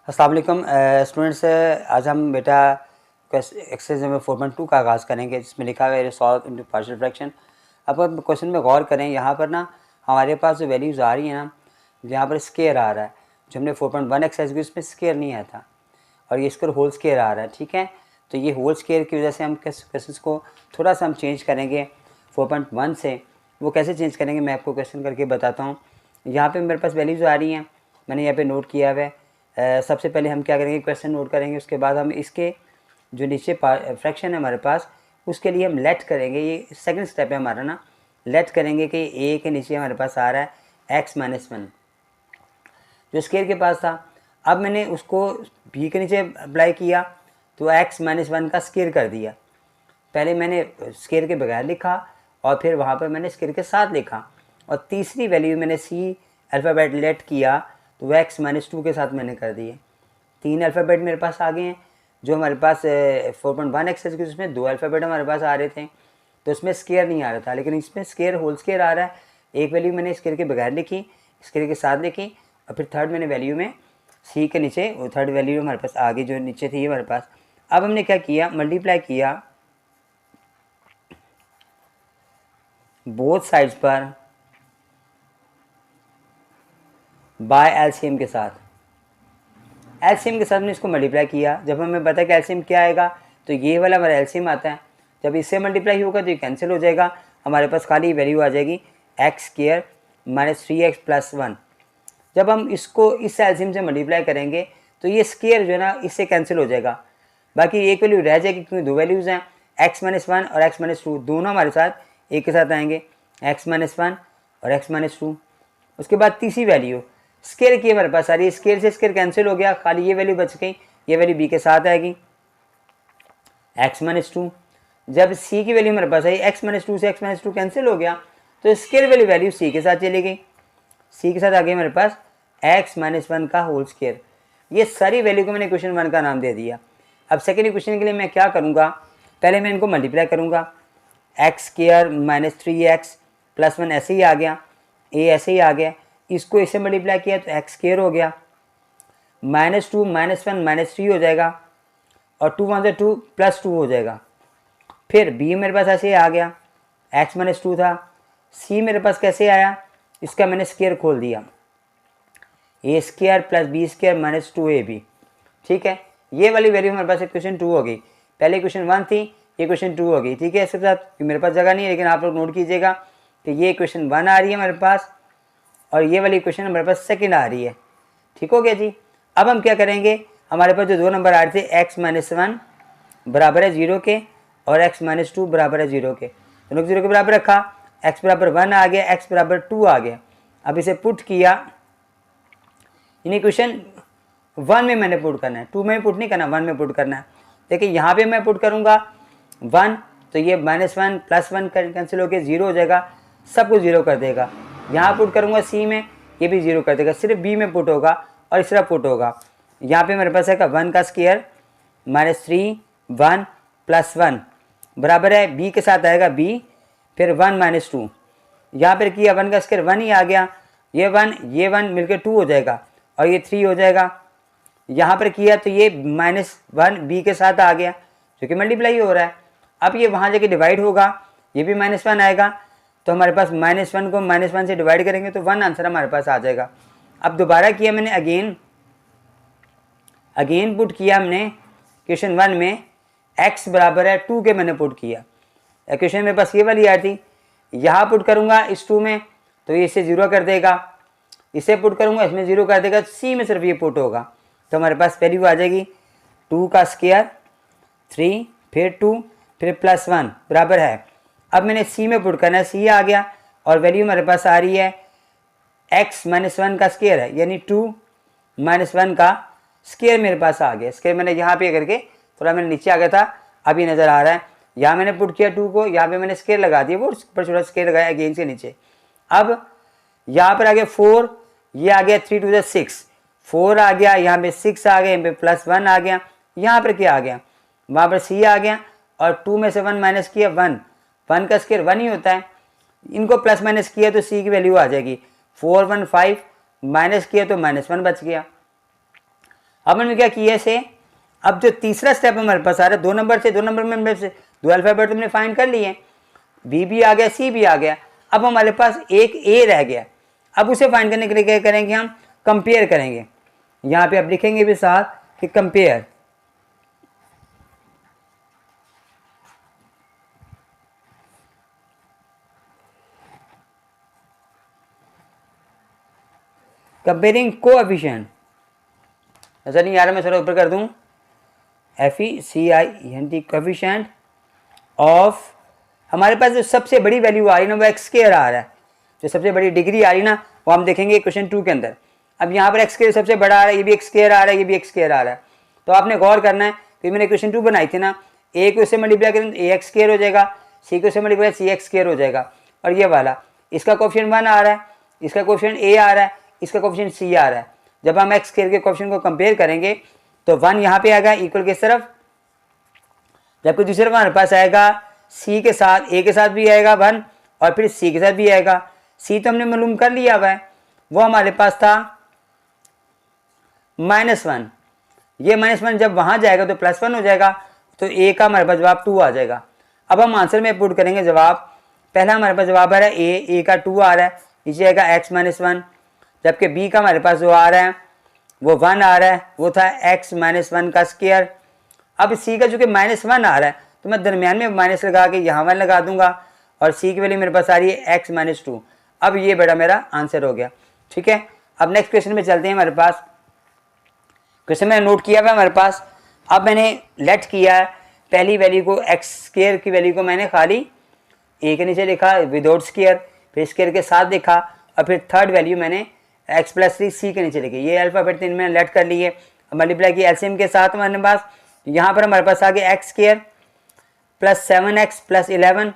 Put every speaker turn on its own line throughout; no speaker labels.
अस्सलाम वालेकुम स्टूडेंट्स। आज हम बेटा एक्सरसाइज नंबर 4.2 का आगाज़ करेंगे, जिसमें लिखा हुआ है सॉल्व इनटू पार्शियल फ्रैक्शन। अब हम क्वेश्चन में गौर करें। यहाँ पर ना हमारे पास जो वैल्यूज़ आ रही हैं ना, यहाँ पर स्केयर आ रहा है। जो हमने 4.1 एक्सरसाइज की उसमें स्केयर नहीं आया था, और ये इसको होल स्केयर आ रहा है। ठीक है, तो ये होल स्केयर की वजह से हम क्वेश्चन को थोड़ा सा हम चेंज करेंगे 4.1 से। वो कैसे चेंज करेंगे मैं आपको क्वेश्चन करके बताता हूँ। यहाँ पे मेरे पास वैल्यूज़ आ रही हैं, मैंने यहाँ पे नोट किया हुआ है। सबसे पहले हम क्या करेंगे, क्वेश्चन नोट करेंगे। उसके बाद हम इसके जो नीचे फ्रैक्शन है हमारे पास, उसके लिए हम लेट करेंगे। ये सेकंड स्टेप है हमारा ना, लेट करेंगे कि ए के नीचे हमारे पास आ रहा है x-1 जो स्केयर के पास था। अब मैंने उसको बी के नीचे अप्लाई किया तो x-1 का स्केयर कर दिया। पहले मैंने स्केयर के बगैर लिखा और फिर वहाँ पर मैंने स्केयर के साथ लिखा, और तीसरी वैल्यू मैंने सी अल्फ़ाबेट लेट किया तो वह x-2 के साथ मैंने कर दिए। 3 अल्फ़ाबेट मेरे पास आ गए हैं। जो हमारे पास 4.1 एक्सरसाइज के उसमें 2 अल्फ़ाबेट हमारे पास आ रहे थे, तो उसमें स्केयर नहीं आ रहा था, लेकिन इसमें स्केयर होल स्केयर आ रहा है। एक वैल्यू मैंने स्केयर के बगैर लिखी, स्केयर के साथ लिखी, और फिर थर्ड मैंने वैल्यू में सी के नीचे वो थर्ड वैल्यू हमारे पास आ गई जो नीचे थी हमारे पास। अब हमने क्या किया, मल्टीप्लाई किया बोथ साइड्स पर बाय एलसीएम के साथ। एलसीएम के साथ मैंने इसको मल्टीप्लाई किया। जब हमें पता है कि एलसीएम क्या आएगा, तो ये वाला हमारा एलसीएम आता है। जब इससे मल्टीप्लाई होगा तो ये कैंसिल हो जाएगा, हमारे पास खाली वैल्यू आ जाएगी x square minus 3x plus 1। जब हम इसको इस एलसीएम से मल्टीप्लाई करेंगे तो ये स्क्वायर जो है ना इससे कैंसिल हो जाएगा, बाकी एक वैल्यू रह जाएगी, क्योंकि दो वैल्यूज़ हैं x-1 और x-2, दोनों हमारे साथ एक के साथ आएंगे, x-1 और x-2। उसके बाद तीसरी वैल्यू स्केयर की हमारे पास आ रही है, स्केयर से स्केयर कैंसिल हो गया, खाली ये वैल्यू बच गई, ये वैल्यू बी के साथ आएगी x-2। जब सी की वैल्यू हमारे पास आई, x-2 से x-2 कैंसिल हो गया, तो स्केयर वाली वैल्यू सी के साथ चली गई, सी के साथ आ गई हमारे पास x-1 का होल स्केयर। ये सारी वैल्यू को मैंने क्वेश्चन 1 का नाम दे दिया। अब सेकेंड क्वेश्चन के लिए मैं क्या करूँगा, पहले मैं इनको मल्टीप्लाई करूँगा, x square minus 3x plus 1 ऐसे ही आ गया, ए ऐसे ही आ गया, इसको इससे मल्टीप्लाई किया तो एक्स स्क्वायर हो गया, -2 -1 -3 हो जाएगा, और 2 1 2 +2 हो जाएगा। फिर बी मेरे पास ऐसे आ गया, x-2 था। सी मेरे पास कैसे आया, इसका मैंने स्क्वायर खोल दिया, A square plus B square minus 2ab। ठीक है, ये वाली वैल्यू हमारे पास क्वेश्चन 2 हो गई। पहले क्वेश्चन 1 थी, ये क्वेश्चन 2 हो गई। ठीक है, इसके साथ मेरे पास जगह नहीं है, लेकिन आप लोग नोट कीजिएगा कि ये क्वेश्चन 1 आ रही है हमारे पास, और ये वाली क्वेश्चन हमारे पास सेकंड आ रही है। ठीक हो गया जी। अब हम क्या करेंगे, हमारे पास जो दो नंबर आ रहे थे x-1 बराबर है 0 के और x-2 बराबर है 0 के, दोनों को 0 के बराबर रखा, x बराबर 1 आ गया, x बराबर 2 आ गया। अब इसे पुट किया, यानी क्वेश्चन 1 में मैंने पुट करना है, 2 में पुट नहीं करना, 1 में पुट करना है। देखिए यहाँ पे मैं पुट करूँगा 1, तो ये -1 + 1 कैंसिल होकर 0 हो जाएगा, सब कुछ 0 कर देगा। यहाँ पुट करूँगा सी में, ये भी 0 कर देगा, सिर्फ बी में पुट होगा और इस तरह पुट होगा। यहाँ पे मेरे पास है 1 का स्क्वायर -3 1 + 1 बराबर है, बी के साथ आएगा बी, फिर 1 - 2, यहाँ पर किया 1 का स्क्वायर 1 ही आ गया, ये 1 मिलकर 2 हो जाएगा, और ये 3 हो जाएगा। यहाँ पर किया तो ये -1 बी के साथ आ गया, जो कि मल्टीप्लाई हो रहा है। अब ये वहाँ जाके डिवाइड होगा, ये भी -1 आएगा, तो हमारे पास -1 को -1 से डिवाइड करेंगे तो 1 आंसर हमारे पास आ जाएगा। अब दोबारा किया मैंने, अगेन पुट किया हमने क्वेश्चन 1 में, x बराबर है 2 के मैंने पुट किया। क्वेश्चन मेरे पास ये वाली आई थी, यहाँ पुट करूँगा इस 2 में तो ये इसे 0 कर देगा, इसे पुट करूँगा इसमें 0 कर देगा, सी में सिर्फ ये पुट होगा, तो हमारे पास वैल्यू आ जाएगी 2 का स्क्वायर 3 फिर 2 फिर +1 बराबर है। अब मैंने सी में पुट करना है, सी आ गया, और वैल्यू हमारे पास आ रही है x-1 का स्क्वायर है, यानी 2 - 1 का स्क्वायर मेरे पास आ गया। स्क्वायर मैंने यहाँ पे करके थोड़ा मैंने नीचे आ गया था, अभी नज़र आ रहा है। यहाँ मैंने पुट किया 2 को, यहाँ पे मैंने स्क्वायर लगा दिया, वो ऊपर छोटा स्क्वायर लगाया अगेन से नीचे। अब यहाँ पर आ गया 4, ये आ गया 3 × 6, 4 आ गया, यहाँ पे 6 आ गया, यहाँ पे +1 आ गया, यहाँ पर क्या आ गया, वहाँ पर सी आ गया, और 2 में से 1 माइनस किया 1, 1 का स्क्वायर 1 ही होता है, इनको प्लस माइनस किया तो सी की वैल्यू आ जाएगी 4 1 5, माइनस किया तो -1 बच गया। अब मैंने क्या किया इसे, अब जो तीसरा स्टेप हमारे पास आ रहा है 2 नंबर से, 2 नंबर में से 2 अल्फ़ाबेट तो हमने फाइंड कर लिए, बी भी आ गया, सी भी आ गया, अब हमारे पास एक ए रह गया। अब उसे फाइंड करने के लिए क्या करेंगे, हम कंपेयर करेंगे। यहाँ पे आप लिखेंगे भी साथ कि कंपेयर, कंपेयरिंग कोएफिशिएंट, ऐसा नहीं आ रहा, मैं थोड़ा ऊपर कर दूं, FECIENT कोएफिशिएंट ऑफ, हमारे पास जो सबसे बड़ी वैल्यू आ रही है ना वो एक्स स्क्वायर आ रहा है, जो सबसे बड़ी डिग्री आ रही ना वो हम देखेंगे क्वेश्चन 2 के अंदर। अब यहाँ पर एक्स स्क्वायर सबसे बड़ा आ रहा है, ये भी एक्स स्क्वायर आ रहा है, ये भी एक्स स्क्वायर आ रहा है। तो आपने गौर करना है कि मैंने क्वेश्चन 2 बनाई थी ना, ए को उससे मल्टीप्लाई करें ए एक्स स्क्वायर हो जाएगा, सी को उससे मल्टीप्लाई सी एक्स स्क्वायर हो जाएगा, और ये वाला इसका कोएफिशिएंट 1 आ रहा है, इसका कोएफिशिएंट ए आ रहा है, इसका कोएफिशिएंट सी आ रहा है। जब हम एक्स स्क्वायर के कोएफिशिएंट को कंपेयर करेंगे तो 1 यहाँ पे आएगा इक्वल की तरफ, जबकि दूसरे तरफ हमारे पास आएगा सी के साथ, ए के साथ भी आएगा 1 और फिर सी के साथ भी आएगा। सी तो हमने मालूम कर लिया हुआ है, वो हमारे पास था -1, ये -1 जब वहाँ जाएगा तो +1 हो जाएगा, तो ए का हमारे पास जवाब 2 आ जाएगा। अब हम आंसर में पुट करेंगे जवाब, पहला हमारे पास जवाब आ रहा है ए का 2 आ रहा है, नीचे आएगा x - 1, जबकि बी का हमारे पास जो आ रहा है वो 1 आ रहा है, वो था x - 1 का स्क्वायर। अब सी का जो कि -1 आ रहा है तो मैं दरमियान में माइनस लगा के यहाँ 1 लगा दूंगा, और सी की वैल्यू मेरे पास आ रही है x - 2। अब ये बड़ा मेरा आंसर हो गया, ठीक है। अब नेक्स्ट क्वेश्चन में चलते हैं। हमारे पास क्वेश्चन मैंने नोट किया हुआ हमारे पास, अब मैंने लेट किया है पहली वैल्यू को, एक्स स्क्वायर की वैल्यू को मैंने खाली ए के नीचे लिखा विदाउट स्क्वायर, फिर स्क्वायर के साथ लिखा, और फिर थर्ड वैल्यू मैंने x + 3 सी के नीचे लिखी। ये अल्फ़ाबेट 3 मैंने लेट कर लिए, मल्टीप्लाई किया एलसीएम के साथ हमारे पास, यहाँ पर हमारे पास आ गया x स्क्वायर + 7x + 11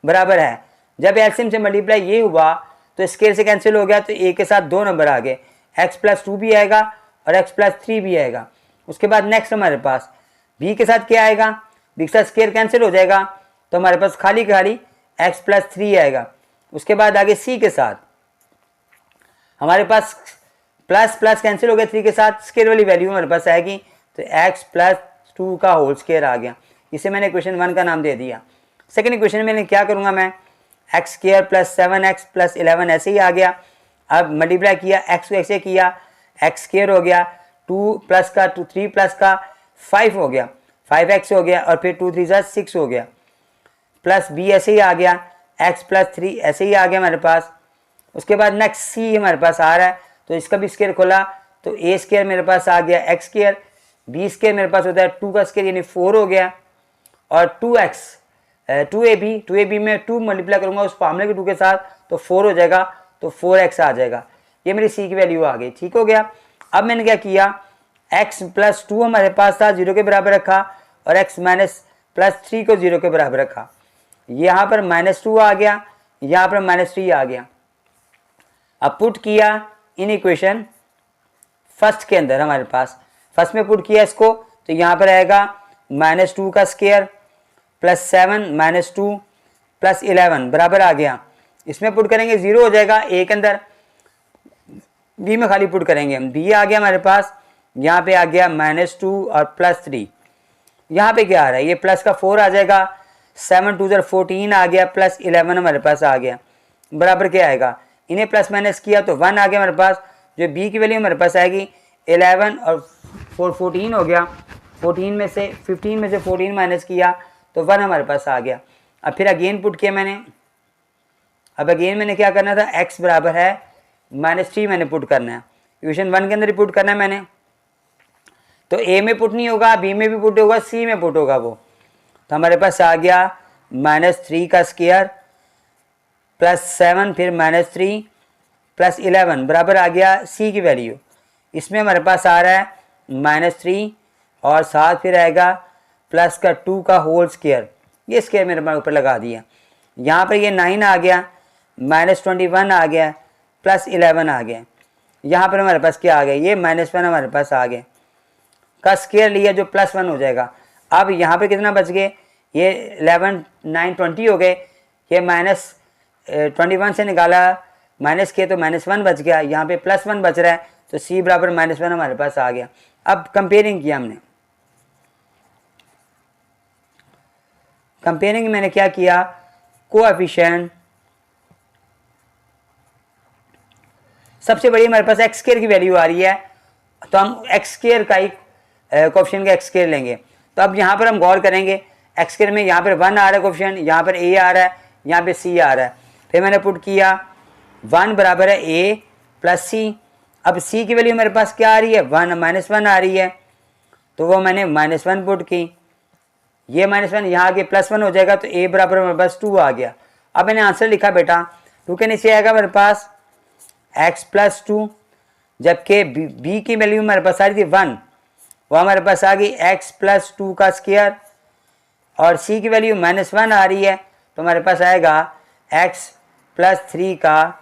बराबर है, जब एलसीएम से मल्टीप्लाई ये हुआ तो स्क्वायर से कैंसिल हो गया, तो ए के साथ 2 नंबर आ गए, x + 2 भी आएगा और x + 3 भी आएगा। उसके बाद नेक्स्ट हमारे पास b के साथ क्या आएगा, b के साथ स्क्वायर कैंसिल हो जाएगा, तो हमारे पास खाली x + 3 आएगा। उसके बाद आगे c के साथ हमारे पास प्लस प्लस कैंसिल हो गया, 3 के साथ स्क्वायर वाली वैल्यू हमारे पास आएगी, तो x + 2 का होल स्क्वायर आ गया। इसे मैंने क्वेश्चन 1 का नाम दे दिया। सेकंड क्वेश्चन में क्या करूँगा मैं, x स्क्वायर + 7x + 11 ऐसे ही आ गया। अब मल्टीप्लाई किया, x को ऐसे किया, x स्क्वायर हो गया, 2 प्लस का 2 3 प्लस का 5 हो गया, 5x हो गया, और फिर 2 3 6 हो गया, प्लस b ऐसे ही आ गया, x + 3 ऐसे ही आ गया हमारे पास। उसके बाद नेक्स्ट c हमारे पास आ रहा है, तो इसका भी स्क्वायर खोला, तो a स्क्वायर मेरे पास आ गया x स्क्वायर, b स्क्वायर मेरे पास होता है 2 का स्क्वायर यानी 4 हो गया, और 2x 2ab में 2 मल्टीप्लाई करूंगा उस फार्मूले के 2 के साथ तो 4 हो जाएगा, तो 4x आ जाएगा। ये मेरी c की वैल्यू आ गई, ठीक हो गया। अब मैंने क्या किया, x + 2 हमारे पास था 0 के बराबर रखा, और x - 3 को 0 के बराबर रखा। यहाँ पर -2 आ गया, यहाँ पर -3 आ गया। अब पुट किया इन इक्वेशन फर्स्ट के अंदर, हमारे पास फर्स्ट में पुट किया इसको, तो यहाँ पर आएगा -2 का स्क्वायर + 7 - 2 + 11 बराबर आ गया। इसमें पुट करेंगे 0 हो जाएगा, a के अंदर, b में खाली पुट करेंगे हम, b आ गया हमारे पास, यहाँ पे आ गया -2 और +3। यहाँ पे क्या आ रहा है, ये प्लस का 4 आ जाएगा, 7 2 14 आ गया, + 11 हमारे पास आ गया, बराबर क्या आएगा, इन्हें प्लस माइनस किया तो 1 आ गया हमारे पास। जो b की वैल्यू हमारे पास आएगी 11 और 14 हो गया, 15 में से 14 माइनस किया तो 1 हमारे पास आ गया। अब फिर अगेन पुट किया मैंने, अब अगेन मैंने क्या करना था, x बराबर है -3 मैंने पुट करना है, इक्वेशन 1 के अंदर ही पुट करना है मैंने, तो a में पुट नहीं होगा, b में भी पुट होगा, c में पुट होगा वो, तो हमारे पास आ गया -3 का स्क्वायर +7 फिर -3 + 11 बराबर आ गया c की वैल्यू। इसमें हमारे पास आ रहा है -3 और साथ फिर आएगा प्लस का 2 का होल स्क्वायर, ये स्क्वायर मेरे ऊपर लगा दिया। यहाँ पर ये 9 आ गया, -21 आ गया, + 11 आ गया। यहाँ पर हमारे पास क्या आ गया, ये -1 हमारे पास आ गया, का स्क्वायर लिया जो +1 हो जाएगा। अब यहाँ पे कितना बच गए, ये 11 9 20 हो गए, ये -21 से निकाला माइनस किया तो -1 बच गया, यहाँ पे +1 बच रहा है, तो c बराबर -1 हमारे पास आ गया। अब कंपेयरिंग किया हमने, कंपेयरिंग मैंने क्या किया, कोएफिशिएंट सबसे बड़ी हमारे पास एक्स स्क्वायर की वैल्यू आ रही है, तो हम एक्स स्क्वायर का ही कोएफिशिएंट का एक्स स्क्वायर लेंगे। तो अब यहाँ पर हम गौर करेंगे, एक्स स्क्वायर में यहाँ पर 1 आ रहा है कोएफिशिएंट, यहाँ पर ए आ रहा है, यहाँ पे सी आ रहा है। फिर मैंने पुट किया 1 बराबर है ए प्लस सी। अब सी की वैल्यू मेरे पास क्या आ रही है, 1 -1 आ रही है, तो वो मैंने -1 पुट की, ये -1 यहाँ आगे +1 हो जाएगा, तो ए बराबर मेरे पास 2 आ गया। अब मैंने आंसर लिखा बेटा, 2 के नीचे आएगा मेरे पास x + 2, जबकि b की वैल्यू मेरे पास आ रही थी 1, वो हमारे पास आ गई x + 2 का स्क्वायर, और c की वैल्यू -1 आ रही है, तो हमारे पास आएगा x + 3 का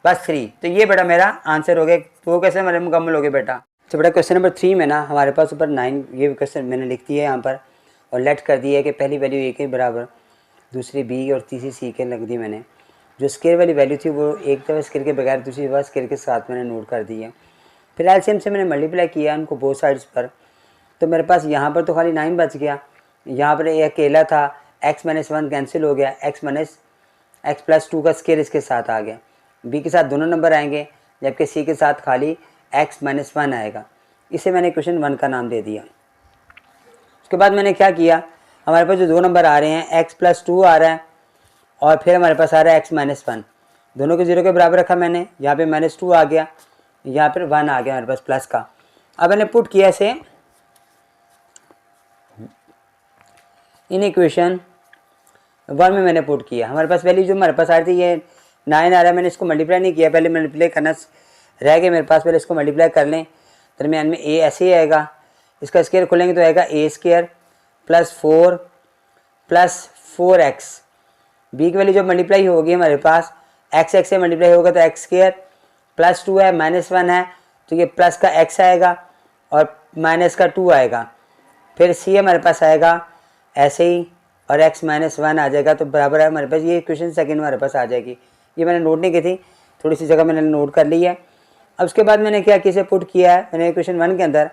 बस 3। तो ये बेटा मेरा आंसर हो गया। तो कैसे हमारे मुकम्मल हो गए बेटा। तो बेटा क्वेश्चन नंबर 3 में ना हमारे पास ऊपर 9 ये क्वेश्चन मैंने लिख दिया है यहाँ पर, और लेट कर दिया है कि पहली वैल्यू ए के बराबर, दूसरी बी और तीसरी सी के लग दी मैंने। जो स्केयर वाली वैल्यू थी वो एक दफ़ा स्केयर के बगैर दूसरी दफ़ा स्केयर के साथ मैंने नोट कर दी है। फिर एलसीएम से मैंने मल्टीप्लाई किया उनको बोथ साइड्स पर, तो मेरे पास यहाँ पर तो खाली 9 बच गया, यहाँ पर ये अकेला था, x - 1 कैंसिल हो गया, x + 2 का स्केयर इसके साथ आ गया। b के साथ दोनों नंबर आएंगे, जबकि c के साथ खाली x - 1 आएगा। इसे मैंने क्वेश्चन 1 का नाम दे दिया। उसके बाद मैंने क्या किया, हमारे पास जो 2 नंबर आ रहे हैं x + 2 आ रहा है, और फिर हमारे पास आ रहा है x - 1, दोनों को 0 के बराबर रखा मैंने, यहाँ पे -2 आ गया, यहाँ पर 1 आ गया हमारे पास प्लस का। अब मैंने पुट किया इसे इन इक्वेशन 1 में मैंने पुट किया। हमारे पास वैल्यू जो हमारे पास आ रही थी ये 9 आ रहा है, मैंने इसको मल्टीप्लाई नहीं किया, पहले मल्टीप्लाई करना रह गया मेरे पास, पहले इसको मल्टीप्लाई कर लें। दरमियान में a ऐसे ही आएगा, इसका स्क्वायर खोलेंगे तो आएगा a² + 4 + 4x। b की वैल्यू जब मल्टीप्लाई होगी हमारे पास x से मल्टीप्लाई होगा तो x² + 2 है, -1 है, तो ये प्लस का x आएगा और माइनस का 2 आएगा। फिर c हमारे पास आएगा ऐसे ही, और x - 1 आ जाएगा, तो बराबर है हमारे पास, ये इक्वेशन सेकंड हमारे पास आ जाएगी। ये मैंने नोट नहीं की थी, थोड़ी सी जगह मैंने नोट कर ली है। अब उसके बाद मैंने क्या किसे पुट किया है, मैंने इक्वेशन 1 के अंदर,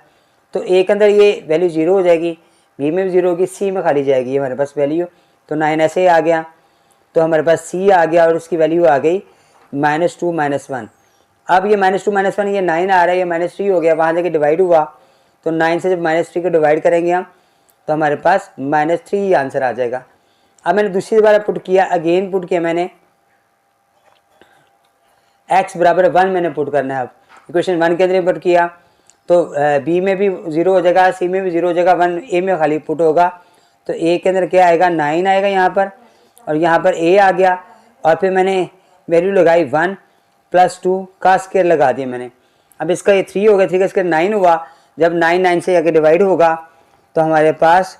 तो a के अंदर ये वैल्यू 0 हो जाएगी, b में भी 0 होगी, c में खाली जाएगी हमारे पास वैल्यू, तो 9 ऐसे ही आ गया, तो हमारे पास c आ गया और उसकी वैल्यू आ गई -2 - 1। अब ये -2 - 1 ये 9 आ रहा है, ये -3 हो गया, वहाँ जाके डिवाइड हुआ, तो 9 से जब -3 को डिवाइड करेंगे हम तो हमारे पास -3 आंसर आ जाएगा। अब मैंने दूसरी बार पुट किया, अगेन पुट किया मैंने x बराबर 1 मैंने पुट करना है। अब इक्वेशन 1 के अंदर पुट किया तो b में भी 0 हो जाएगा, c में भी 0 हो जाएगा, 1 a में खाली पुट होगा, तो a के अंदर क्या आएगा 9 आएगा यहाँ पर, और यहाँ पर a आ गया, और फिर मैंने वैल्यू लगाई 1 + 2 का स्क्वायर लगा दिया मैंने। अब इसका ये 3 हो गया, 3 का स्क्वायर 9 हुआ, जब 9 से आगे डिवाइड होगा तो हमारे पास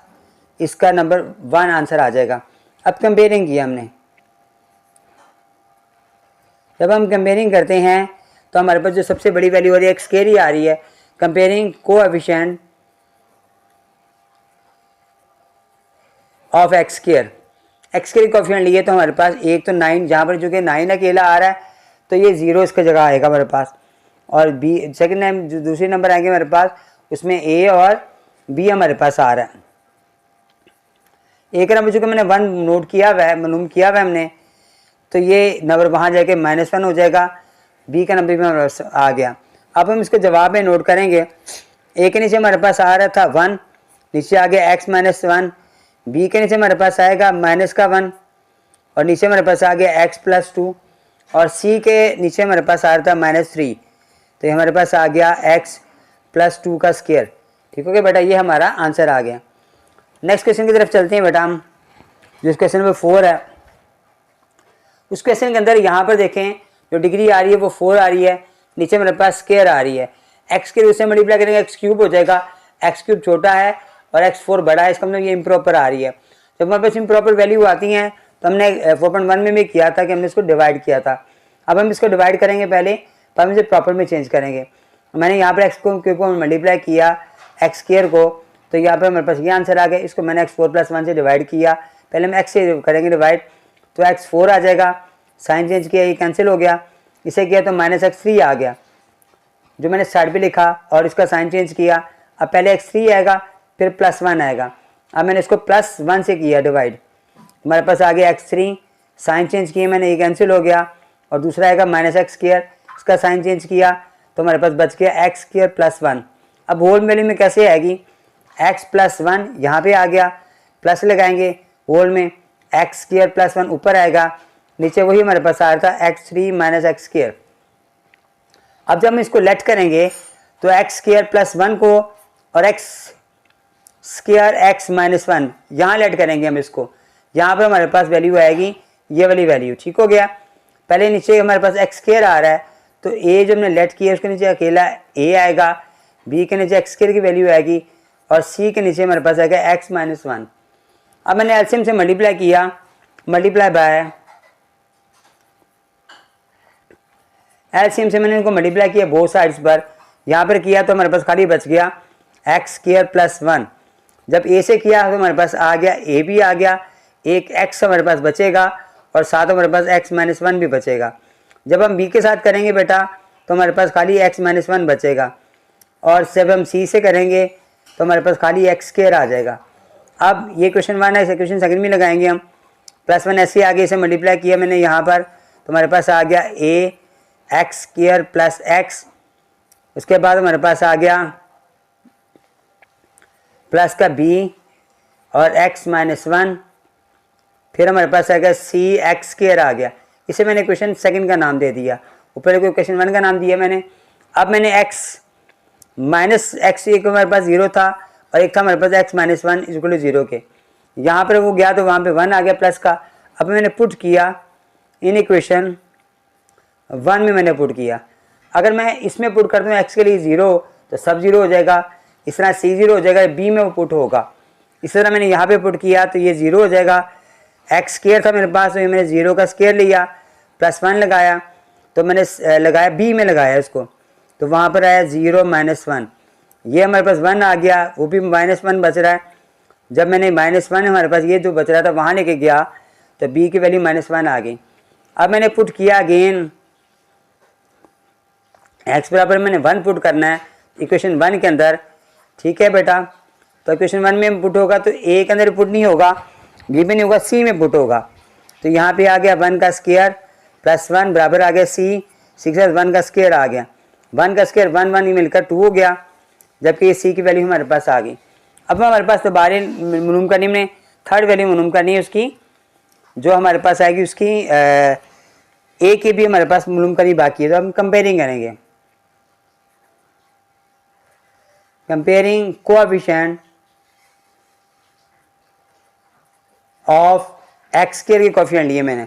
इसका नंबर 1 आंसर आ जाएगा। अब कंपेयरिंग किया हमने, जब हम कंपेयरिंग करते हैं तो हमारे पास जो सबसे बड़ी वैल्यू हो रही है x स्क्वायर ही आ रही है। Comparing coefficient of x square, x square coefficient लिए तो हमारे पास एक तो 9, जहाँ पर जो कि 9 अकेला आ रहा है तो ये 0 इसका जगह आएगा हमारे पास, और b सेकंड टाइम जो दूसरे नंबर आएंगे हमारे पास उसमें a और b हमारे पास आ रहा है। एक नंबर चूँकि मैंने 1 नोट किया हुआ है, मालूम किया हुआ है हमने, तो ये नंबर वहाँ जाके -1 हो जाएगा, b का नंबर भी हमारे पास आ गया। अब हम इसको जवाब में नोट करेंगे, a के नीचे हमारे पास आ रहा था 1, नीचे आ गया x - 1, b के नीचे हमारे पास आएगा -1, और नीचे हमारे पास आ गया x + 2, और c के नीचे हमारे पास आ रहा था -3, तो ये हमारे पास आ गया x + 2 का स्क्वायर। ठीक हो गया बेटा, ये हमारा आंसर आ गया। नेक्स्ट क्वेश्चन की तरफ चलते हैं बेटा हम, जो क्वेश्चन नंबर 4 है। उस क्वेश्चन के अंदर यहाँ पर देखें जो डिग्री आ रही है वो 4 आ रही है, नीचे मेरे पास स्क्वायर आ रही है, x के उससे मल्टीप्लाई करेंगे x³ हो जाएगा, x³ छोटा है और x4 बड़ा है, इसका मतलब ये इम्प्रॉपर आ रही है। जब हमारे पास इम्प्रॉपर वैल्यू आती हैं तो हमने 4.1 में भी किया था कि हमने इसको डिवाइड किया था। अब हम इसको डिवाइड करेंगे पहले, फिर हम इसे प्रॉपर में चेंज करेंगे। मैंने यहाँ पर x³ को मल्टीप्लाई किया x² को, तो यहाँ पर हमारे पास ये आंसर आ गया। इसको मैंने x4 + 1 से डिवाइड किया, पहले हम x से करेंगे डिवाइड, तो x4 आ जाएगा, साइन चेंज किया ये कैंसिल हो गया, इसे किया तो -x3 आ गया जो मैंने साइड पे लिखा, और इसका साइन चेंज किया अब पहले x3 आएगा फिर +1 आएगा। अब मैंने इसको +1 से किया डिवाइड, हमारे पास आ गया x3, साइन चेंज किया मैंने, ये कैंसिल हो गया, और दूसरा आएगा -x², इसका साइन चेंज किया तो हमारे पास बच गया x² + 1। अब होल वैल्यू में कैसे आएगी, x + 1 यहाँ पे आ गया, प्लस लगाएंगे, होल में x² + 1 ऊपर आएगा, नीचे वही हमारे पास आ रहा था x3 - x²। अब जब हम इसको लेट करेंगे तो x² + 1 को और x² x - 1 यहाँ लेट करेंगे हम इसको, यहाँ पर हमारे पास वैल्यू आएगी ये वाली वैल्यू। ठीक हो गया। पहले नीचे हमारे पास x² आ रहा है तो a जो हमने लेट किया उसके नीचे अकेला a आएगा, b के नीचे x² की वैल्यू आएगी और c के नीचे हमारे पास आएगा x - 1। अब मैंने एलसीएम से मल्टीप्लाई किया, मल्टीप्लाई बाय एलसीएम से मैंने इनको मल्टीप्लाई किया बोथ साइड्स पर, यहाँ पर किया तो हमारे पास खाली बच गया x² + 1। जब a से किया तो हमारे पास आ गया a भी आ गया, एक x हमारे पास बचेगा और साथ हमारे पास x - 1 भी बचेगा। जब हम b के साथ करेंगे बेटा तो हमारे पास खाली x - 1 बचेगा, और जब हम c से करेंगे तो हमारे पास खाली x² आ जाएगा। अब ये क्वेश्चन 1 है, इसे क्वेश्चन सेकंड में लगाएंगे हम। +1 ऐसे आगे इसे मल्टीप्लाई किया मैंने यहाँ पर तो हमारे पास आ गया a x² + x, उसके बाद हमारे पास आ गया प्लस का b और x - 1, फिर हमारे पास आ गया c x² आ गया। इसे मैंने क्वेश्चन सेकंड का नाम दे दिया, ऊपर को क्वेश्चन 1 का नाम दिया मैंने। अब मैंने x -x एक हमारे पास 0 था और एक था हमारे पास x - 1 = 0 के, यहाँ पर वो गया तो वहाँ पे 1 आ गया प्लस का। अब मैंने पुट किया इन इक्वेशन 1 में मैंने पुट किया। अगर मैं इसमें पुट कर दूँ x के लिए 0 तो सब 0 हो जाएगा, इस तरह c 0 हो जाएगा, b में वो पुट होगा। इस तरह मैंने यहाँ पे पुट किया तो ये 0 हो जाएगा, x² था मेरे पास तो ये मैंने 0 का स्क्वायर लिया, +1 लगाया तो मैंने लगाया b में लगाया इसको, तो वहाँ पर आया 0 - 1, ये हमारे पास 1 आ गया, वो भी -1 बच रहा है। जब मैंने -1 हमारे पास ये जो बच रहा था वहाँ लेके गया तो b की वैल्यू -1 आ गई। अब मैंने पुट किया अगेन x बराबर मैंने 1 पुट करना है इक्वेशन 1 के अंदर। ठीक है बेटा, तो इक्वेशन 1 में पुट होगा तो a के अंदर पुट नहीं होगा, b में नहीं होगा, c में पुट होगा। तो यहाँ पे आ गया 1 का स्क्वायर + 1 बराबर आ गया c, 6 + 1 का स्क्वायर आ गया, 1 का स्क्वायर 1 1 ही मिलकर 2 हो गया, जबकि ये c की वैल्यू हमारे पास आ गई। अब हमारे पास दोबारा मालूम करनी, हमने थर्ड वैल्यू मालूम करनी है उसकी, जो हमारे पास आएगी उसकी a की भी हमारे पास मालूम करनी बाकी है। तो हम कंपेयरिंग करेंगे, कंपेयरिंग कोएफिशिएंट ऑफ x² के कोएफिशिएंट लिए मैंने,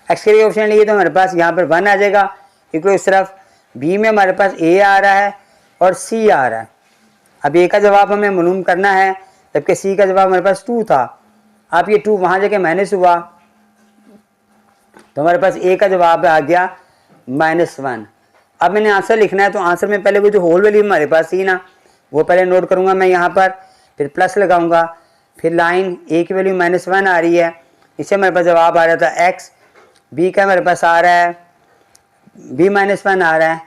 x² के कोएफिशिएंट लिए तो हमारे पास यहाँ पर 1 आ जाएगा इक्वल इस तरफ, b में हमारे पास a आ रहा है और c आ रहा है। अब a का जवाब हमें मालूम करना है जबकि c का जवाब हमारे पास 2 था। अब ये 2 वहाँ जाके माइनस हुआ तो हमारे पास a का जवाब आ गया -1। अब मैंने आंसर लिखना है तो आंसर में पहले वो जो होल वैल्यू हमारे पास थी ना वो पहले नोट करूँगा मैं यहाँ पर, फिर प्लस लगाऊंगा, फिर लाइन a की वैल्यू -1 आ रही है, इससे हमारे पास जवाब आ रहा था x, b का हमारे पास आ रहा है b -1 आ रहा है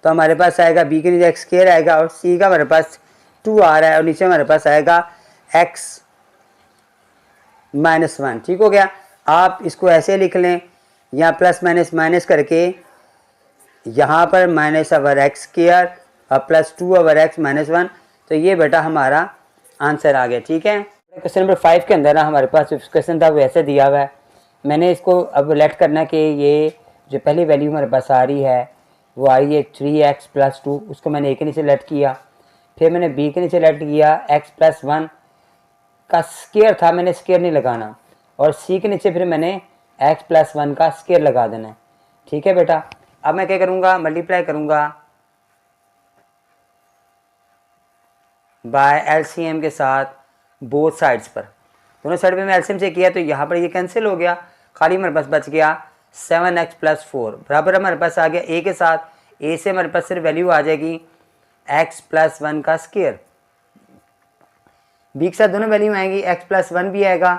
तो हमारे पास आएगा b के नीचे x² आएगा और c का हमारे पास 2 आ रहा है और नीचे हमारे पास आएगा x -1। ठीक हो गया। आप इसको ऐसे लिख लें, यहाँ प्लस माइनस करके यहाँ पर -x² और +2/x - 1, तो ये बेटा हमारा आंसर आ गया। ठीक है। क्वेश्चन नंबर 5 के अंदर ना हमारे पास जो क्वेश्चन था वो ऐसे दिया हुआ है, मैंने इसको अब लेट करना कि ये जो पहली वैल्यू हमारे पास आ रही है वो आ रही है 3x + 2, उसको मैंने a के नीचे लेट किया, फिर मैंने b के नीचे लेट किया x + 1 का स्क्वायर था, मैंने स्क्वायर नहीं लगाना, और c के नीचे फिर मैंने x + 1 का स्क्वायर लगा देना है। ठीक है बेटा। अब मैं क्या करूँगा, मल्टीप्लाई करूँगा बाय एलसीएम के साथ बोथ साइड्स पर, दोनों साइड पे मैं एलसीएम से किया तो यहाँ पर ये कैंसिल हो गया, खाली हमारे पास बच गया 7x + 4 बराबर हमारे पास आ गया a के साथ, a से हमारे पास सिर्फ वैल्यू आ जाएगी x + 1 का स्क्वायर, b के साथ दोनों वैल्यू आएंगी, x + 1 भी आएगा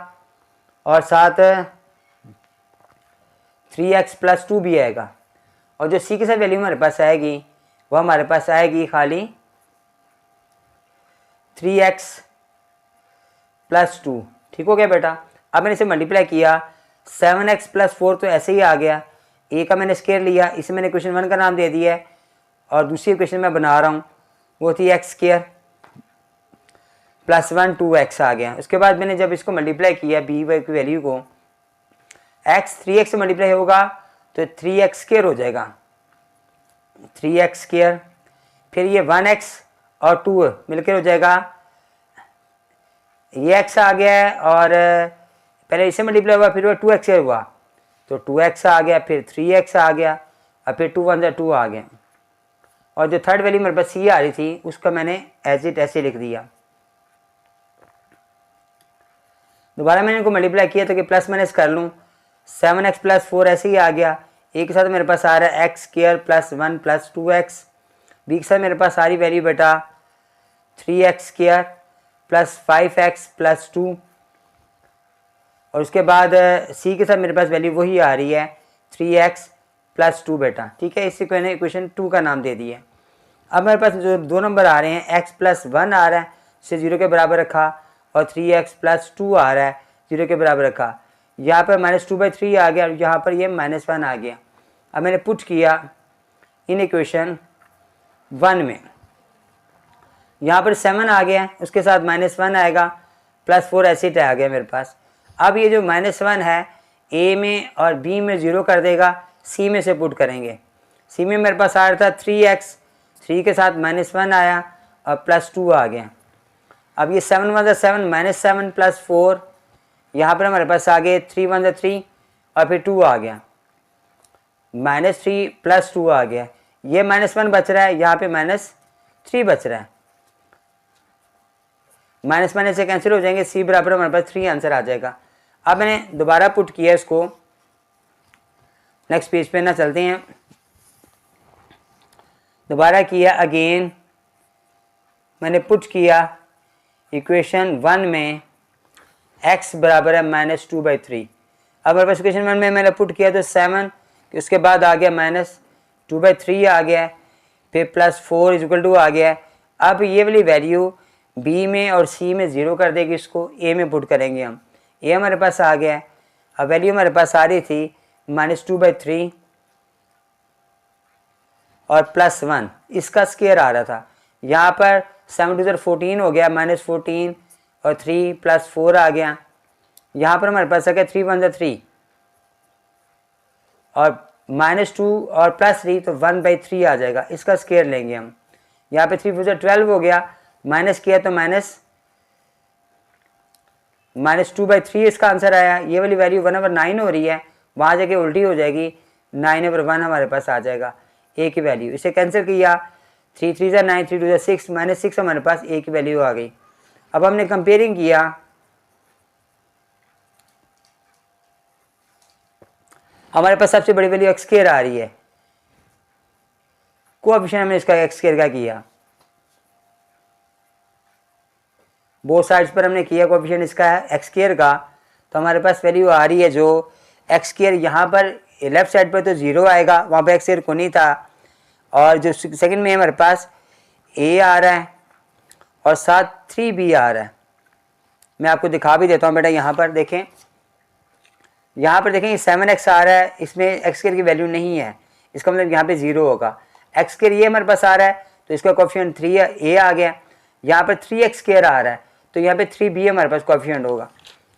और साथ 3x + 2 भी आएगा, और जो c के साथ वैल्यू हमारे पास आएगी वो हमारे पास आएगी खाली 3x प्लस 2। ठीक हो गया बेटा। अब मैंने इसे मल्टीप्लाई किया, 7x प्लस 4 तो ऐसे ही आ गया। ए का मैंने स्केयर लिया, इसे मैंने क्वेश्चन 1 का नाम दे दिया है, और दूसरी क्वेश्चन मैं बना रहा हूँ वो थी x स्केयर प्लस 1 2x आ गया। उसके बाद मैंने जब इसको मल्टीप्लाई किया बी वाई की वैल्यू को, x 3x से मल्टीप्लाई होगा तो 3x स्केयर हो जाएगा, 3x स्केयर। फिर ये 1x और 2 मिलकर हो जाएगा, ये x आ गया है, और पहले इसे मल्टीप्लाई हुआ फिर वो 2x हुआ तो 2x आ गया, फिर 3x आ गया, और फिर 2 1 2 आ गया। और जो थर्ड वैल्यू मेरे पास सी आ रही थी उसका मैंने एज इट ऐसे लिख दिया। दोबारा मैंने इनको मल्टीप्लाई किया तो कि प्लस माइनस कर लूँ, 7x प्लस 4 ऐसे ही आ गया। ए के साथ मेरे पास आ रहा है x square plus 1 plus 2x। B के साथ मेरे पास सारी वैल्यू बेटा 3x square plus 5x plus 2, और उसके बाद सी के साथ मेरे पास वैल्यू वही आ रही है 3x प्लस 2 बेटा। ठीक है, इसी को मैंने इक्वेशन 2 का नाम दे दिया। अब मेरे पास जो दो नंबर आ रहे हैं, x प्लस 1 आ रहा है, इसे 0 के बराबर रखा, और 3x प्लस 2 आ रहा है, 0 के बराबर रखा। यहाँ पर -2/3 आ गया, और यहाँ पर ये -1 आ गया। अब मैंने पुट किया इन इक्वेशन 1 में, यहाँ पर 7 आ गया, उसके साथ -1 आएगा, प्लस 4 ऐसे आ गया मेरे पास। अब ये जो -1 है ए में और बी में 0 कर देगा, सी में से पुट करेंगे। सी में मेरे पास आ रहा था 3x, 3 के साथ -1 आया और प्लस 2 आ गया। अब ये 7 1 7 -7 प्लस 4, यहाँ पर हमारे पास आ गए 3 1 3 और फिर 2 आ गया, -3 प्लस 2 आ गया। ये -1 बच रहा है, यहाँ पे -3 बच रहा है, माइनस से कैंसिल हो जाएंगे, सी बराबर हमारे पास 3 आंसर आ जाएगा। अब मैंने दोबारा पुट किया इसको, नेक्स्ट पेज पे ना चलते हैं, दोबारा किया अगेन, मैंने पुट किया इक्वेशन 1 में x बराबर है -2/3। अब मेरे पास इक्वेशन 1 में मैंने पुट किया तो 7, उसके बाद आ गया -2/3 आ गया, फिर +4 = आ गया। अब ये वाली वैल्यू बी में और सी में 0 कर देगी, इसको ए में पुट करेंगे हम, ए हमारे पास आ गया। अब वैल्यू हमारे पास आ रही थी -2/3 और +1, इसका स्केयर आ रहा था। यहाँ पर 7 2 14 हो गया, -14 और 3 + 4 आ गया। यहाँ पर हमारे पास आ गया 3 1 3 और -2 और +3 तो 1/3 आ जाएगा, इसका स्केयर लेंगे हम। यहाँ पे 3 4 12 हो गया, माइनस किया तो -2/3 इसका आंसर आया। ये वाली वैल्यू 1/9 हो रही है, वहाँ जाके उल्टी हो जाएगी, 9/1 हमारे पास आ जाएगा ए की वैल्यू। इसे कैंसिल किया, 3 3 9 3 2 6, -6 हमारे पास ए की वैल्यू आ गई। अब हमने कंपेयरिंग किया, हमारे पास सबसे बड़ी वैल्यू x² आ रही है, कोएफिशिएंट हमने इसका x² का किया, बोथ साइड्स पर हमने किया कोएफिशिएंट इसका है x² का, तो हमारे पास वैल्यू आ रही है जो x², यहाँ पर लेफ्ट साइड पर तो 0 आएगा, वहाँ पर x² को नहीं था, और जो सेकंड में हमारे पास a आ रहा है और साथ 3b आ रहा है। मैं आपको दिखा भी देता हूँ बेटा, यहाँ पर देखें, यहाँ पर देखें 7x आ रहा है, इसमें x² की वैल्यू नहीं है, इसका मतलब यहाँ पे 0 होगा। x² ये हमारे पास आ रहा है तो इसका कोएफिशिएंट 3a आ गया। यहाँ पर 3x² आ रहा है तो यहाँ पे 3b हमारे पास कोएफिशिएंट होगा।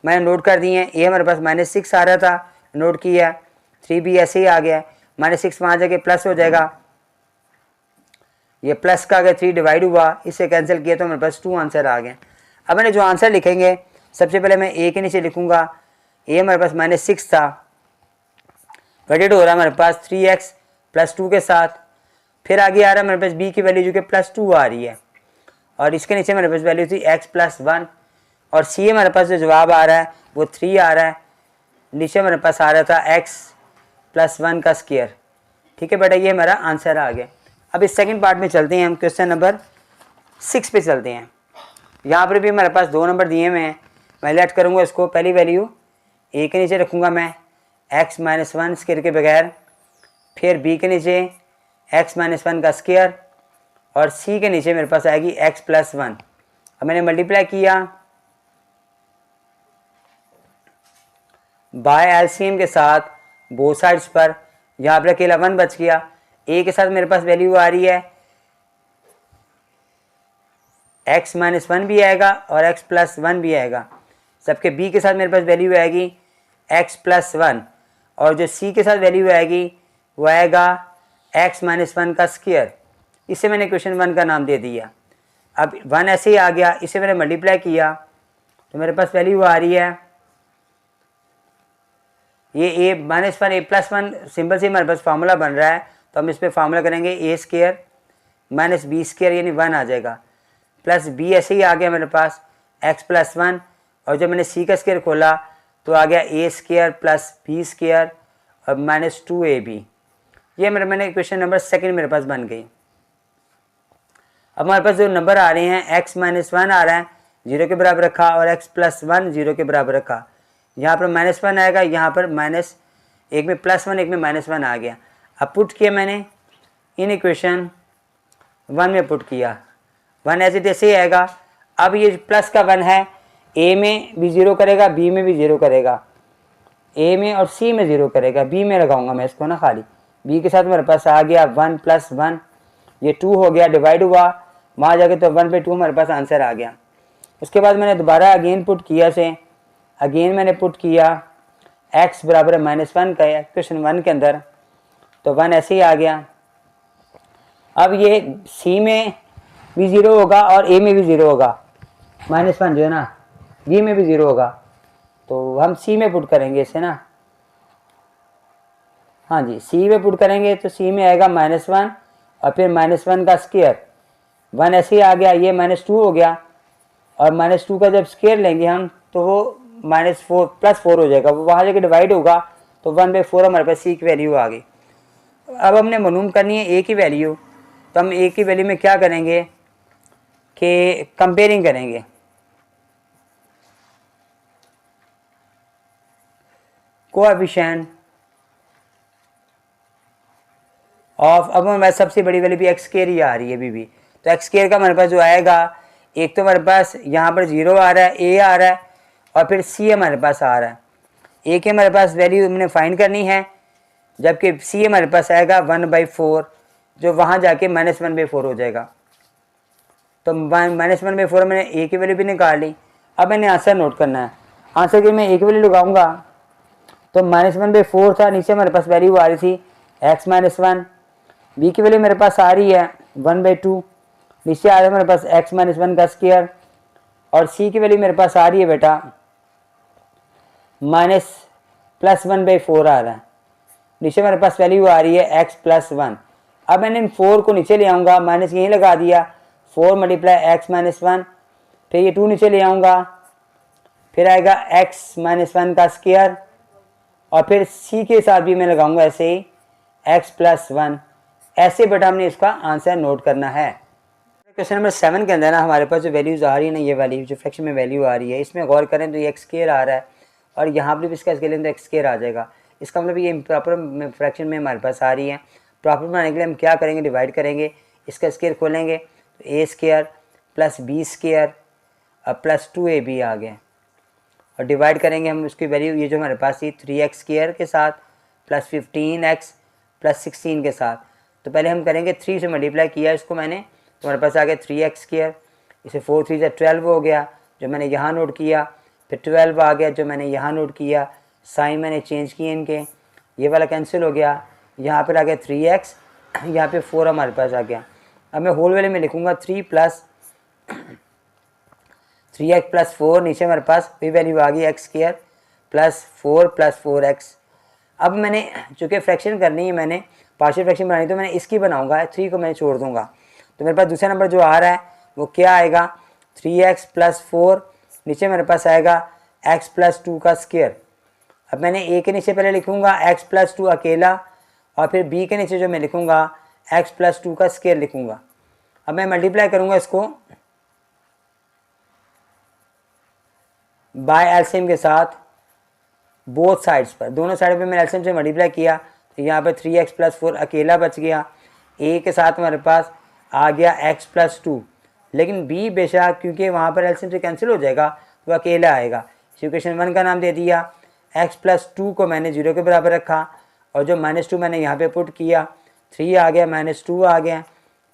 मैंने नोट कर दिए हैं, a हमारे पास -6 आ रहा था, नोट किया, 3b ऐसे ही आ गया, -6 वहाँ जाके प्लस हो जाएगा, ये प्लस का अगर 3 डिवाइड हुआ, इससे कैंसिल किया तो हमारे पास 2 आंसर आ गए। अब मैंने जो आंसर लिखेंगे, सबसे पहले मैं a के नीचे लिखूंगा, a हमारे पास -6 था, डिवाइडेड हो रहा है हमारे पास 3x + 2 के साथ, फिर आगे आ रहा है हमारे पास b की वैल्यू जो कि +2 आ रही है, और इसके नीचे मेरे पास वैल्यू थी x + 1, और c हमारे पास जो जवाब आ रहा है वो 3 आ रहा है, नीचे मेरे पास आ रहा था x + 1 का स्क्वायर। ठीक है बेटा, ये मेरा आंसर आ गया। अब इस सेकंड पार्ट में चलते हैं, हम क्वेश्चन नंबर 6 पे चलते हैं। यहाँ पर भी मेरे पास 2 नंबर दिए हुए हैं, मैं लेट करूँगा इसको, पहली वैल्यू a के नीचे रखूँगा मैं x - 1 स्क्वायर के बगैर, फिर b के नीचे x - 1 का स्क्वायर, और c के नीचे मेरे पास आएगी x + 1, अब मैंने मल्टीप्लाई किया बाय एलसीएम के साथ बोथ साइड्स पर, यहाँ पर अकेला 1 बच गया। ए के साथ मेरे पास वैल्यू आ रही है x माइनस 1 भी आएगा और x प्लस 1 भी आएगा। सबके b के साथ मेरे पास वैल्यू आएगी x प्लस 1 और जो c के साथ वैल्यू आएगी वो आएगा x माइनस 1 का स्क्वायर। इसे मैंने क्वेश्चन 1 का नाम दे दिया। अब 1 ऐसे ही आ गया, इसे मैंने मल्टीप्लाई किया तो मेरे पास वैल्यू आ रही है ये a minus 1 a plus 1, simple से हमारे पास फार्मूला बन रहा है तो हम इस पर फार्मूला करेंगे a square minus B square यानी 1 आ जाएगा, प्लस b ऐसे ही आ गया मेरे पास x प्लस 1 और जब मैंने c का स्क्वायर खोला तो आ गया a square plus b square और माइनस 2ab। ये मैंने क्वेश्चन नंबर 2 मेरे पास बन गई। अब हमारे पास जो नंबर आ रहे हैं x माइनस 1 आ रहा है 0 के बराबर रखा और x प्लस 1 0 के बराबर रखा। यहाँ पर माइनस 1 आएगा, यहाँ पर माइनस, एक में प्लस 1 एक में माइनस 1 आ गया। अब पुट किया मैंने इन इक्वेशन 1 में पुट किया, 1 ऐसे जैसे ही आएगा। अब ये प्लस का 1 है, a में भी 0 करेगा b में भी 0 करेगा, a में और c में 0 करेगा, b में लगाऊंगा मैं इसको ना खाली। b के साथ मेरे पास आ गया 1 प्लस 1, ये 2 हो गया, डिवाइड हुआ वहाँ जाके तो 1 पे 2 हमारे पास आंसर आ गया। उसके बाद मैंने दोबारा अगेन पुट किया से अगेन मैंने पुट किया x बराबर माइनस 1 का क्वेश्चन 1 के अंदर, तो 1 ऐसे ही आ गया। अब ये c में भी 0 होगा और a में भी 0 होगा, माइनस 1 जो है ना, b में भी 0 होगा, तो हम c में पुट करेंगे इसे ना। हाँ जी, c में पुट करेंगे तो c में आएगा माइनस 1 और फिर माइनस 1 का स्क्वायर, 1 ऐसे ही आ गया, ये माइनस 2 हो गया और माइनस 2 का जब स्क्वायर लेंगे हम तो वो माइनस 4 प्लस 4 हो जाएगा, वो वहाँ जाके डिवाइड होगा तो 1/4 हमारे पास c की वैल्यू आ गई। अब हमने मालूम करनी है a की वैल्यू, तो हम a की वैल्यू में क्या करेंगे कि कंपेयरिंग करेंगे। कोएफिशिएंट ऑफ, अब हमारे सबसे बड़ी वैल्यू भी एक्स स्क्वायर ही आ रही है अभी भी, तो एक्स स्क्वायर का हमारे पास जो आएगा, एक तो हमारे पास यहाँ पर 0 आ रहा है, a आ रहा है और फिर c हमारे पास आ रहा है। a की हमारे पास वैल्यू हमने फाइंड करनी है, जबकि c हमारे पास आएगा 1/4 जो वहाँ जाके माइनस 1/4 हो जाएगा। तो माइनस 1/4 मैंने a की वैल्यू भी निकाल ली। अब मैंने आंसर नोट करना है, आंसर की मैं a की वैल्यू लगाऊंगा तो माइनस 1/4 था, नीचे हमारे पास वैल्यू आ रही थी x माइनस 1, b की वैल्यू मेरे पास आ रही है 1/2, नीचे आ रहा है मेरे पास x माइनस 1 का स्क्वायर और c की वैल्यू मेरे पास आ रही है बेटा माइनस प्लस 1/4 आ रहा है, नीचे मेरे पास वैल्यू आ रही है x प्लस 1। अब मैंने इन 4 को नीचे ले आऊँगा, माइनस यहीं लगा दिया, 4 मल्टीप्लाई x माइनस 1, फिर ये 2 नीचे ले आऊँगा, फिर आएगा x माइनस 1 का स्क्वायर और फिर c के साथ भी मैं लगाऊंगा ऐसे ही x प्लस 1। ऐसे बेटा हमने इसका आंसर नोट करना है। क्वेश्चन नंबर 7 के अंदर ना हमारे पास जो वैल्यूज़ आ रही है ना, ये वैल्यू जो फ्रैक्शन में वैल्यू आ रही है, इसमें गौर करें तो ये एक्स स्क्वायर आ रहा है और यहाँ पर भी इसका स्केल तो एक्स स्क्वायर आ जाएगा। इसका मतलब ये प्रॉपर फ्रैक्शन में हमारे पास आ रही है। प्रॉपर बनाने के लिए हम क्या करेंगे, डिवाइड करेंगे, इसका स्केल खोलेंगे तो A square plus B square plus 2ab आ गया और डिवाइड करेंगे हम उसकी वैल्यू, ये जो हमारे पास थी 3x स्क्वायर के साथ प्लस 15x प्लस 16 के साथ। तो पहले हम करेंगे 3 से मल्टीप्लाई किया इसको मैंने, तो हमारे पास आ गया 3x स्क्वायर, इसे 4 3 से 12 हो गया जो मैंने यहाँ नोट किया, फिर 12 आ गया जो मैंने यहाँ नोट किया, साइन मैंने चेंज किए इनके, ये वाला कैंसिल हो गया, यहाँ पर आ गया 3x, यहाँ पे 4 हमारे पास आ गया। अब मैं होल वैल्यू में लिखूँगा 3x प्लस 4, नीचे हमारे पास वही वैल्यू आ गई x square plus 4 plus 4x। अब मैंने चूँकि फ्रैक्शन करनी है, मैंने पार्शियल फ्रैक्शन बनानी, तो मैंने इसकी बनाऊंगा, 3 को मैं छोड़ दूंगा, तो मेरे पास दूसरा नंबर जो आ रहा है वो क्या आएगा 3x प्लस 4, नीचे मेरे पास आएगा x प्लस 2 का स्क्वायर। अब मैंने a के नीचे पहले लिखूँगा x प्लस 2 अकेला और फिर b के नीचे जो मैं लिखूँगा x प्लस 2 का स्क्वायर लिखूँगा। अब मैं मल्टीप्लाई करूँगा इसको बाय एलसीएम के साथ बोथ साइड्स पर, दोनों साइड पे मैंने एलसीएम से मल्टीप्लाई किया तो यहाँ पे 3x प्लस 4 अकेला बच गया, a के साथ हमारे पास आ गया x प्लस 2, लेकिन बी बेशक क्योंकि वहाँ पर एलसीएम से कैंसिल हो जाएगा तो अकेला आएगा। इक्वेशन 1 का नाम दे दिया। x+2 को मैंने 0 के बराबर रखा और जो -2 मैंने यहाँ पे पुट किया, 3 आ गया, -2 आ गया,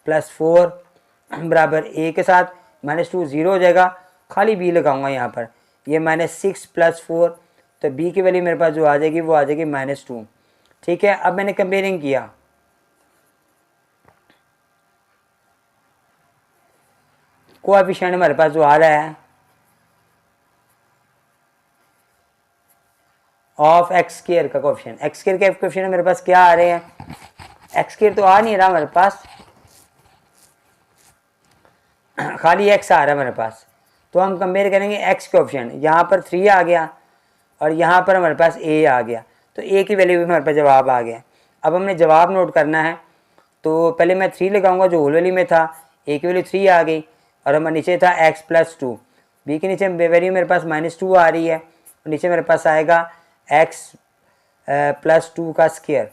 +4 बराबर a के साथ, -2 0 हो जाएगा, खाली b लगाऊंगा यहाँ पर, ये -6 + 4, तो b की वैल्यू मेरे पास जो आ जाएगी वो आ जाएगी -2। ठीक है, अब मैंने कंपेयरिंग किया, कोएफिशिएंट हमारे पास जो आ रहा है ऑफ x² का कोएफिशिएंट, x² के कोएफिशिएंट मेरे पास क्या आ रहे हैं, x² तो आ नहीं रहा हमारे पास, खाली x आ रहा है हमारे पास। तो हम कंपेयर करेंगे x कोएफिशिएंट, यहाँ पर 3 आ गया और यहाँ पर हमारे पास a आ गया, तो a की वैल्यू भी हमारे पास जवाब आ गया। अब हमने जवाब नोट करना है, तो पहले मैं 3 लगाऊंगा जो होल वैल्यू में था, a की वैल्यू 3 आ गई और हमारे नीचे था x+2, b के नीचे वैल्यू मेरे पास -2 आ रही है, और नीचे मेरे पास आएगा x+2 का स्क्वायर।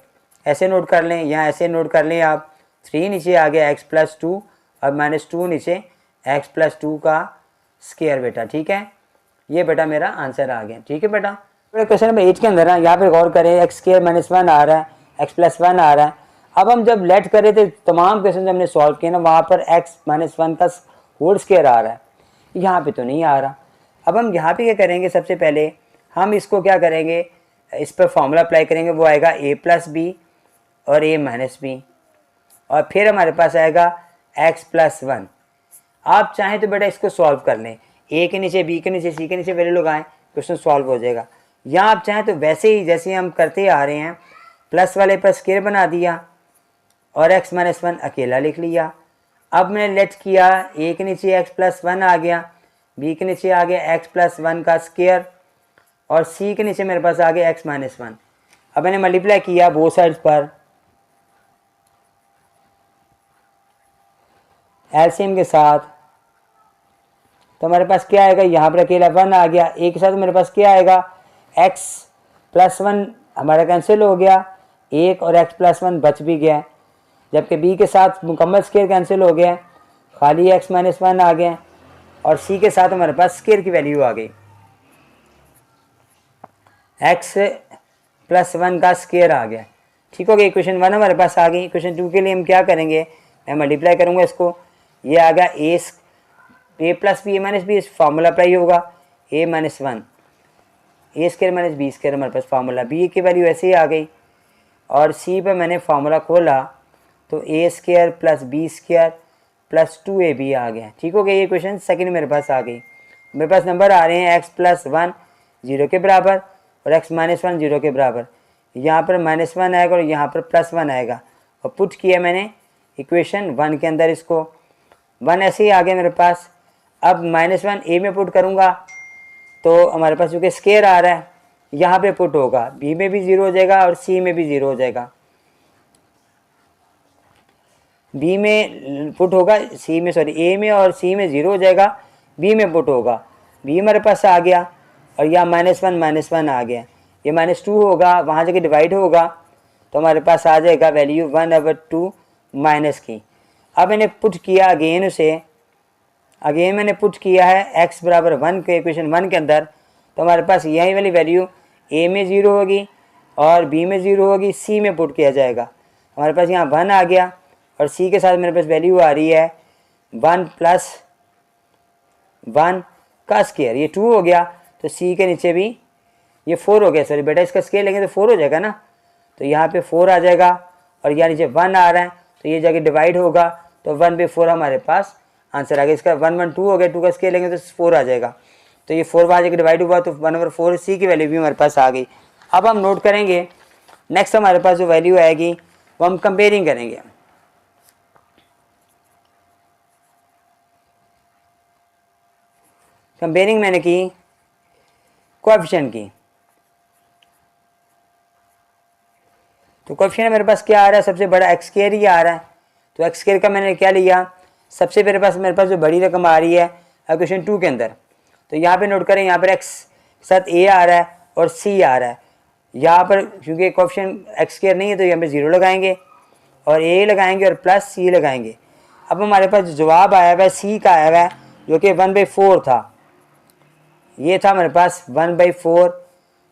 ऐसे नोट कर लें, यहाँ ऐसे नोट कर लें आप, 3 नीचे आ गया x+2 और -2 नीचे x+2 का स्क्वायर बेटा। ठीक है, ये बेटा मेरा आंसर आ गया। ठीक है बेटा, क्वेश्चन नंबर 8 के अंदर ना यहाँ पे गौर करें, x² -1 आ रहा है, x+1 आ रहा है। अब हम जब लेट करे थे तमाम क्वेश्चन हमने सॉल्व किए ना, वहाँ पर x-1 का होल स्क्वायर आ रहा है, यहाँ पे तो नहीं आ रहा। अब हम यहाँ पे क्या करेंगे, सबसे पहले हम इसको क्या करेंगे, इस पर फॉर्मूला अप्लाई करेंगे, वो आएगा a+b और a-b, और फिर हमारे पास आएगा x+1। आप चाहें तो बेटा इसको सॉल्व कर लें, a के नीचे b के नीचे c के नीचे वैल्यू लगाएं, क्वेश्चन सॉल्व हो जाएगा। या आप चाहें तो वैसे ही जैसे हम करते आ रहे हैं, प्लस वाले पर स्क्वायर बना दिया और x-1 अकेला लिख लिया। अब मैंने लेट किया, a के नीचे x+1 आ गया, b के नीचे आ गया x+1 का स्क्वायर और c के नीचे मेरे पास आ गया x-1। अब मैंने मल्टीप्लाई किया बोथ साइड्स पर, एलसीएम के साथ, तो हमारे पास क्या आएगा, यहाँ पर अकेला 1 आ गया, a के साथ मेरे पास क्या आएगा, x+1 हमारा कैंसिल हो गया, 1 और x+1 बच भी गया, जबकि b के साथ मुकम्मल स्क्वायर कैंसिल हो गया, खाली x-1 आ गया, और c के साथ हमारे पास स्क्वायर की वैल्यू आ गई, x+1 का स्क्वायर आ गया। ठीक हो गया, इक्वेशन 1 हमारे पास आ गई। इक्वेशन 2 के लिए हम क्या करेंगे, मैं मल्टीप्लाई करूँगा इसको, ये आ गया a+b a-b, फार्मूला अप्लाई होगा, a-1 a² b² हमारे पास फार्मूला, b की वैल्यू ऐसे ही आ गई, और c पर मैंने फार्मूला खोला तो a² + b² + 2ab आ गया। ठीक हो गया, ये क्वेश्चन सेकंड मेरे पास आ गई। मेरे पास नंबर आ रहे हैं x+1 0 के बराबर और x-1 0 के बराबर, यहाँ पर -1 आएगा और यहाँ पर +1 आएगा, और पुट किया मैंने इक्वेशन 1 के अंदर, इसको 1 ऐसे ही आ गया मेरे पास। अब -1 a में पुट करूँगा तो हमारे पास चूँकि स्क्वायर आ रहा है, यहाँ पे पुट होगा, b में भी 0 हो जाएगा और c में भी 0 हो जाएगा, b में पुट होगा, c में सॉरी a में और c में 0 हो जाएगा, b में पुट होगा, b हमारे पास आ गया और यहाँ -1 आ गया, ये -2 होगा, वहाँ जाके डिवाइड होगा तो हमारे पास आ जाएगा वैल्यू 1/2 माइनस की। अब मैंने पुट किया अगेन उसे, अगेन मैंने पुट किया है x बराबर 1 के इक्वेशन 1 के अंदर, तो हमारे पास यही वाली वैल्यू a में 0 होगी और b में 0 होगी, c में पुट किया जाएगा, हमारे पास यहाँ 1 आ गया और c के साथ मेरे पास वैल्यू आ रही है 1 + 1 का स्क्वायर, ये 2 हो गया, तो c के नीचे भी ये 4 हो गया, सॉरी बेटा इसका स्क्वायर लेंगे तो 4 हो जाएगा ना, तो यहाँ पे 4 आ जाएगा और यहाँ नीचे 1 आ रहा है, तो ये जाके डिवाइड होगा तो 1/4 हमारे पास आंसर आ गया। इसका 1 2 हो गया, 2 का स्क्वायर लेंगे तो 4 आ जाएगा, तो ये 4 वहाँ जाके डिवाइड हुआ तो 1/4 c की वैल्यू भी हमारे पास आ गई। अब हम नोट करेंगे, नेक्स्ट हमारे पास जो वैल्यू आएगी वो हम कंपेयरिंग करेंगे। कंपेयरिंग मैंने की कोएफिशिएंट की, तो कोएफिशिएंट मेरे पास क्या आ रहा है, सबसे बड़ा x² ही आ रहा है, तो x² का मैंने क्या लिया, सबसे मेरे पास जो बड़ी रकम आ रही है क्वेश्चन 2 के अंदर, तो यहाँ पे नोट करें, यहाँ पर x साथ a आ रहा है और c आ रहा है, यहाँ पर क्योंकि कोएफिशिएंट x² नहीं है तो यहाँ पे 0 लगाएंगे और a लगाएंगे और +c लगाएंगे। अब हमारे पास जो जवाब आया हुआ है सी का आया हुआ है जो कि 1/4 था। ये था हमारे पास 1/4।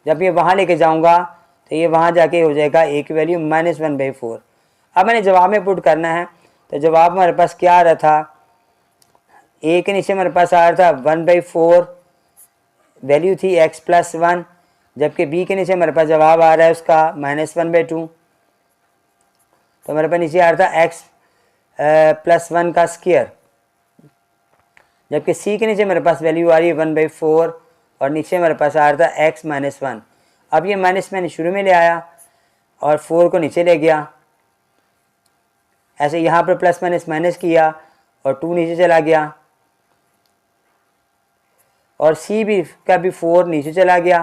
जब ये वहाँ लेके जाऊँगा तो ये वहाँ जाके हो जाएगा ए की वैल्यू -1/4। अब मैंने जवाब में पुट करना है, तो जवाब हमारे पास क्या आ रहा था, ए के नीचे हमारे पास आ रहा था 1/4, वैल्यू थी x+1, जबकि बी के नीचे हमारे पास जवाब आ रहा है उसका -1/2। तो हमारे पास नीचे आ रहा था x+1 का स्क्वायर, जबकि सी के नीचे मेरे पास वैल्यू आ रही है 1/4 और नीचे हमारे पास आ रहा था x-1। अब ये माइनस मैंने शुरू में ले आया और 4 को नीचे ले गया, ऐसे यहाँ पर प्लस माइनस माइनस किया और 2 नीचे चला गया और सी भी का भी 4 नीचे चला गया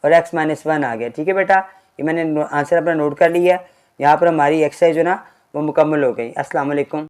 और x-1 आ गया। ठीक है बेटा, ये मैंने आंसर अपना नोट कर लिया है। यहाँ पर हमारी एक्सरसाइज जो ना वो मुकम्मल हो गई। अस्सलाम वालेकुम।